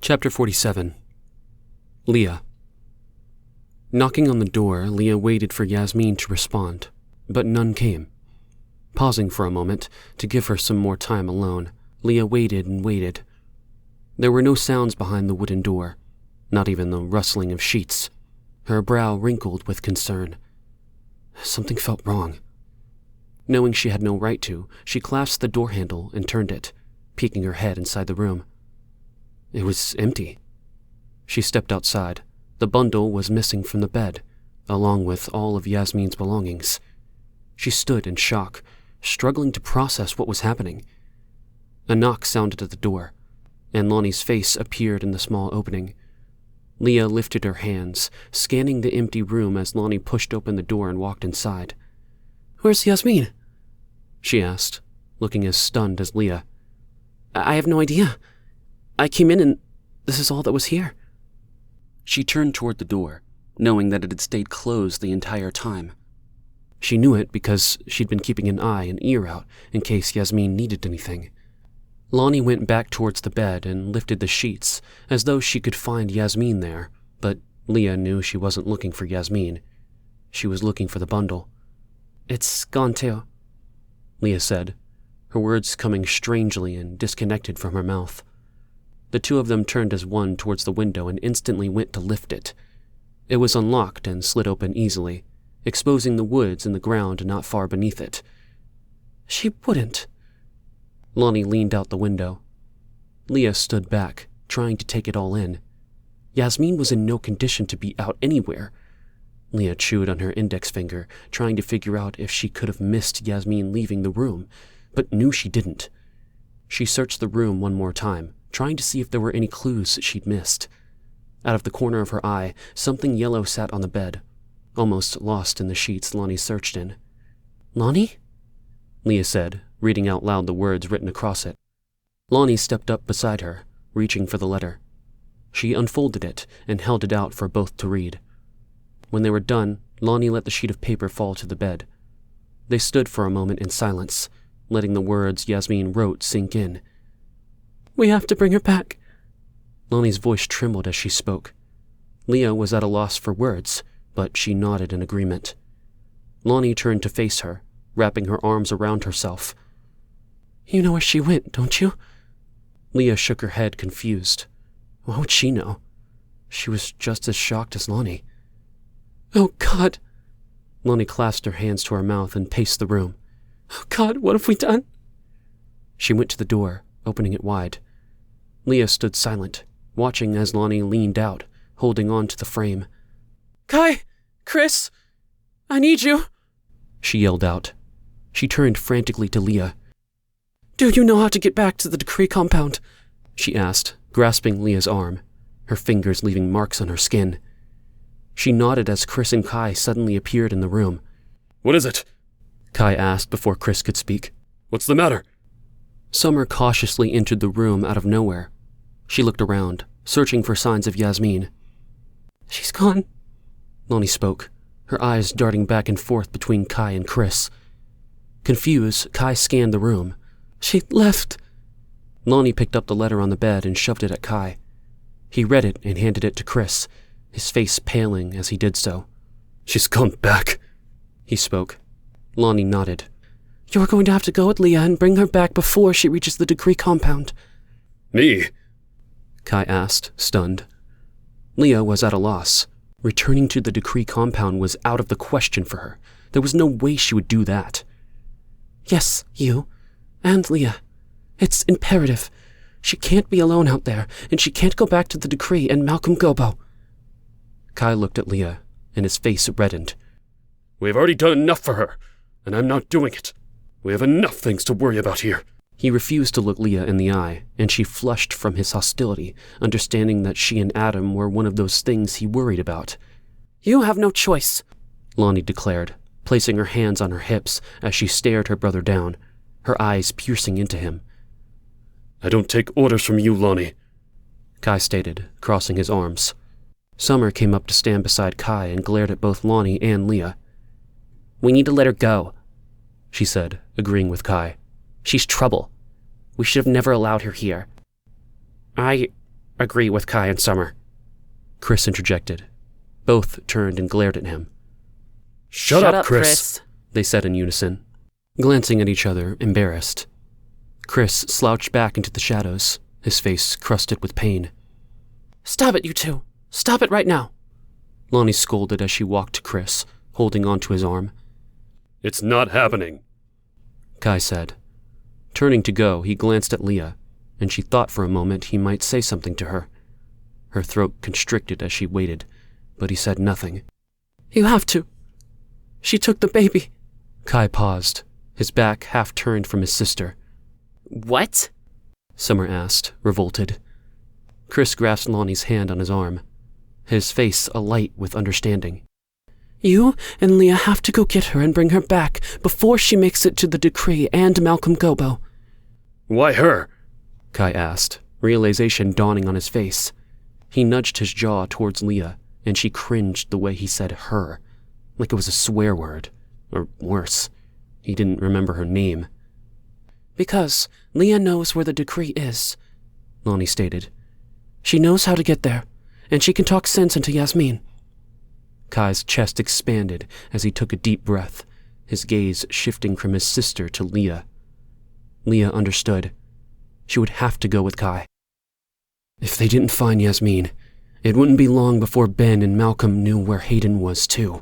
Chapter 47. Leah. Knocking on the door, Leah waited for Yasmeen to respond, but none came. Pausing for a moment to give her some more time alone, Leah waited and waited. There were no sounds behind the wooden door, not even the rustling of sheets. Her brow wrinkled with concern. Something felt wrong. Knowing she had no right to, she clasped the door handle and turned it, peeking her head inside the room. It was empty. She stepped outside. The bundle was missing from the bed, along with all of Yasmeen's belongings. She stood in shock, struggling to process what was happening. A knock sounded at the door, and Lonnie's face appeared in the small opening. Leah lifted her hands, scanning the empty room as Lonnie pushed open the door and walked inside. "Where's Yasmeen?" she asked, looking as stunned as Leah. I have no idea. I came in and this is all that was here." She turned toward the door, knowing that it had stayed closed the entire time. She knew it because she'd been keeping an eye and ear out in case Yasmeen needed anything. Lonnie went back towards the bed and lifted the sheets as though she could find Yasmeen there, but Leah knew she wasn't looking for Yasmeen. She was looking for the bundle. "It's gone too," Leah said, her words coming strangely and disconnected from her mouth. The two of them turned as one towards the window and instantly went to lift it. It was unlocked and slid open easily, exposing the woods and the ground not far beneath it. "She wouldn't." Lonnie leaned out the window. Leah stood back, trying to take it all in. Yasmeen was in no condition to be out anywhere. Leah chewed on her index finger, trying to figure out if she could have missed Yasmeen leaving the room, but knew she didn't. She searched the room one more time, trying to see if there were any clues that she'd missed. Out of the corner of her eye, something yellow sat on the bed, almost lost in the sheets Lonnie searched in. "Lonnie?" Leah said, reading out loud the words written across it. Lonnie stepped up beside her, reaching for the letter. She unfolded it and held it out for both to read. When they were done, Lonnie let the sheet of paper fall to the bed. They stood for a moment in silence, letting the words Yasmeen wrote sink in. "We have to bring her back." Lonnie's voice trembled as she spoke. Leah was at a loss for words, but she nodded in agreement. Lonnie turned to face her, wrapping her arms around herself. "You know where she went, don't you?" Leah shook her head, confused. What would she know? She was just as shocked as Lonnie. "Oh, God!" Lonnie clasped her hands to her mouth and paced the room. "Oh, God, what have we done?" She went to the door, opening it wide. Leah stood silent, watching as Lonnie leaned out, holding on to the frame. "Kai! Chris! I need you!" she yelled out. She turned frantically to Leah. "Do you know how to get back to the decree compound?" she asked, grasping Leah's arm, her fingers leaving marks on her skin. She nodded as Chris and Kai suddenly appeared in the room. "What is it?" Kai asked before Chris could speak. "What's the matter?" Summer cautiously entered the room out of nowhere. She looked around, searching for signs of Yasmeen. "She's gone," Lonnie spoke, her eyes darting back and forth between Kai and Chris. Confused, Kai scanned the room. "She left." Lonnie picked up the letter on the bed and shoved it at Kai. He read it and handed it to Chris, his face paling as he did so. "She's gone back," he spoke. Lonnie nodded. "You're going to have to go with Leah and bring her back before she reaches the decree compound." "Me?" Kai asked, stunned. Leah was at a loss. Returning to the decree compound was out of the question for her. There was no way she would do that. "Yes, you. And Leah. It's imperative. She can't be alone out there, and she can't go back to the decree and Malcolm Gobo." Kai looked at Leah, and his face reddened. "We've already done enough for her, and I'm not doing it. We have enough things to worry about here." He refused to look Leah in the eye, and she flushed from his hostility, understanding that she and Adam were one of those things he worried about. "You have no choice," Lonnie declared, placing her hands on her hips as she stared her brother down, her eyes piercing into him. "I don't take orders from you, Lonnie," Kai stated, crossing his arms. Summer came up to stand beside Kai and glared at both Lonnie and Leah. "We need to let her go," she said, agreeing with Kai. "She's trouble. We should have never allowed her here." agree with Kai and Summer," Chris interjected. Both turned and glared at him. Shut up, Chris, they said in unison, glancing at each other, embarrassed. Chris slouched back into the shadows, his face crusted with pain. "Stop it, you two! Stop it right now!" Lonnie scolded as she walked to Chris, holding onto his arm. It's not happening, Kai said. Turning to go, he glanced at Leah, and she thought for a moment he might say something to her. Her throat constricted as she waited, but he said nothing. "You have to. She took the baby." Kai paused, his back half turned from his sister. "What?" Summer asked, revolted. Chris grasped Lonnie's hand on his arm, his face alight with understanding. "You and Leah have to go get her and bring her back before she makes it to the decree and Malcolm Gobo." Why her? Kai asked, realization dawning on his face. He nudged his jaw towards Leah, and she cringed the way he said her, like it was a swear word, or worse, he didn't remember her name. "Because Leah knows where the decree is," Lonnie stated. "She knows how to get there, and she can talk sense into Yasmeen." Kai's chest expanded as he took a deep breath, his gaze shifting from his sister to Leah. Leah understood. She would have to go with Kai. If they didn't find Yasmeen, it wouldn't be long before Ben and Malcolm knew where Hayden was too.